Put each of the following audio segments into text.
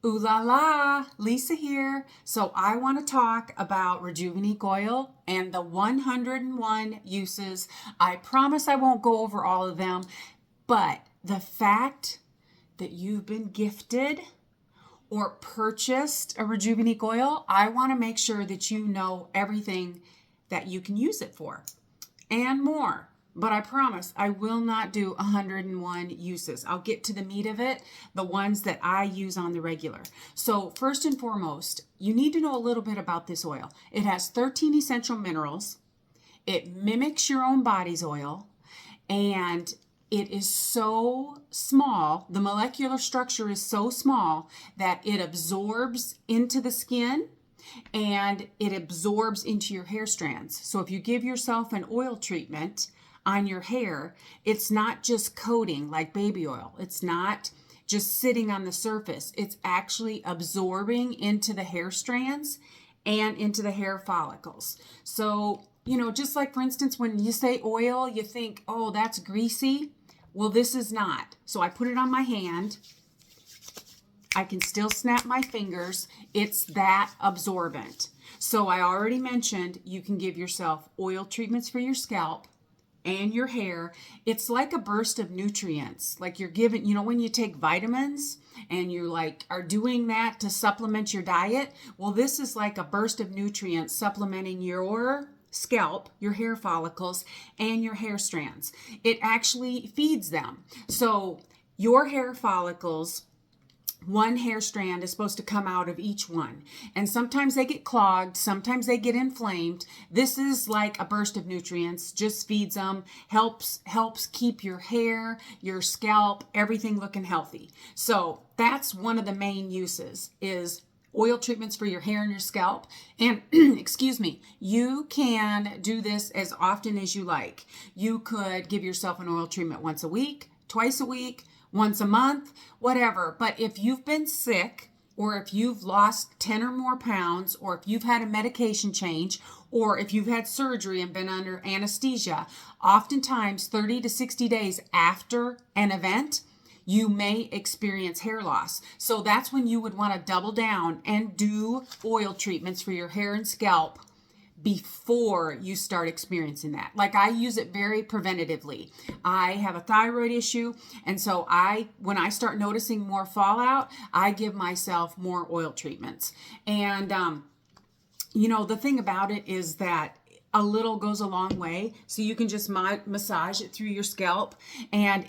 Ooh la la, Lisa here. So I want to talk about Rejuveniqe Oil and the 101 uses. I promise I won't go over all of them, but the fact that you've been gifted or purchased a Rejuveniqe Oil, I want to make sure that you know everything that you can use it for and more. But I promise I will not do 101 uses. I'll get to the meat of it, the ones that I use on the regular. So, first and foremost, you need to know a little bit about this oil. It has 13 essential minerals, it mimics your own body's oil, and it is so small, the molecular structure is so small that it absorbs into the skin and it absorbs into your hair strands. So if you give yourself an oil treatment on your hair, it's not just coating like baby oil. It's not just sitting on the surface. It's actually absorbing into the hair strands and into the hair follicles. So, just like for instance, when you say oil, you think, oh, that's greasy. Well, this is not. So I put it on my hand. I can still snap my fingers. It's that absorbent. So I already mentioned you can give yourself oil treatments for your scalp and your hair. It's like a burst of nutrients. Like you're given, when you take vitamins and you are doing that to supplement your diet. Well, this is like a burst of nutrients supplementing your scalp, your hair follicles, and your hair strands. It actually feeds them. So your hair follicles, one hair strand is supposed to come out of each one. And sometimes they get clogged, sometimes they get inflamed. This is like a burst of nutrients, just feeds them, helps keep your hair, your scalp, everything looking healthy. So that's one of the main uses is oil treatments for your hair and your scalp. And excuse me, you can do this as often as you like. You could give yourself an oil treatment once a week, twice a week, once a month, whatever. But if you've been sick, or if you've lost 10 or more pounds, or if you've had a medication change, or if you've had surgery and been under anesthesia, oftentimes 30 to 60 days after an event, you may experience hair loss. So that's when you would want to double down and do oil treatments for your hair and scalp before you start experiencing that. Like I use it very preventatively. I have a thyroid issue, and so when I start noticing more fallout, I give myself more oil treatments. And the thing about it is that a little goes a long way. So you can just massage it through your scalp, and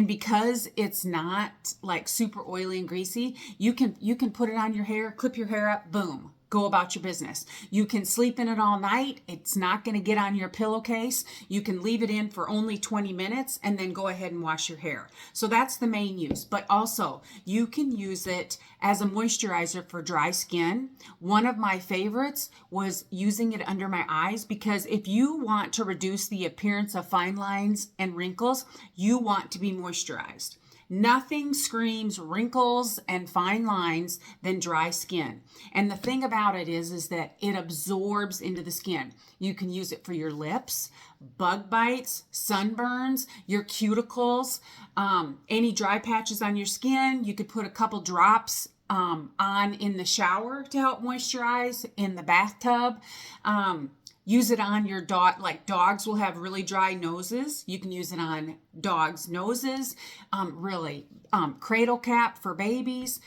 because it's not like super oily and greasy, you can put it on your hair, clip your hair up, boom, go about your business. You can sleep in it all night. It's not going to get on your pillowcase. You can leave it in for only 20 minutes and then go ahead and wash your hair. So that's the main use. But also, you can use it as a moisturizer for dry skin. One of my favorites was using it under my eyes, because if you want to reduce the appearance of fine lines and wrinkles, you want to be moisturized. Nothing screams wrinkles and fine lines than dry skin. And the thing about it is that it absorbs into the skin. You can use it for your lips, bug bites, sunburns, your cuticles, any dry patches on your skin. You could put a couple drops on in the shower to help moisturize, in the bathtub. Use it on your dog. Like dogs will have really dry noses. You can use it on dogs' noses. Cradle cap for babies.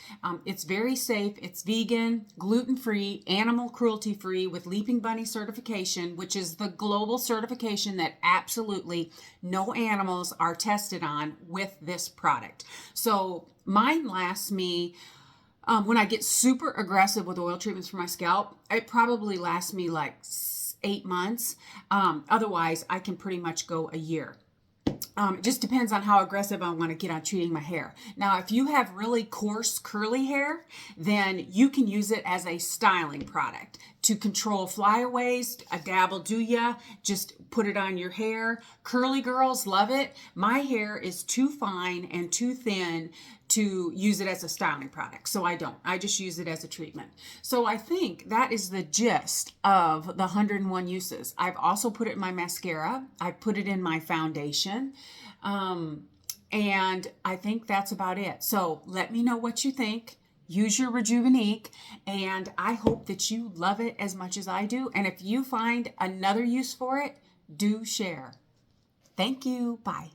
It's very safe. It's vegan, gluten-free, animal cruelty-free with Leaping Bunny certification, which is the global certification that absolutely no animals are tested on with this product. So mine lasts me, when I get super aggressive with oil treatments for my scalp, it probably lasts me like 8 months. Otherwise, I can pretty much go a year. It just depends on how aggressive I want to get on treating my hair. Now, if you have really coarse, curly hair, then you can use it as a styling product to control flyaways. A dab will do ya. Just put it on your hair. Curly girls love it. My hair is too fine and too thin to use it as a styling product. So I don't. I just use it as a treatment. So I think that is the gist of the 101 uses. I've also put it in my mascara. I put it in my foundation. And I think that's about it. So let me know what you think. use your Rejuveniqe, and I hope that you love it as much as I do. And if you find another use for it, do share. Thank you. Bye.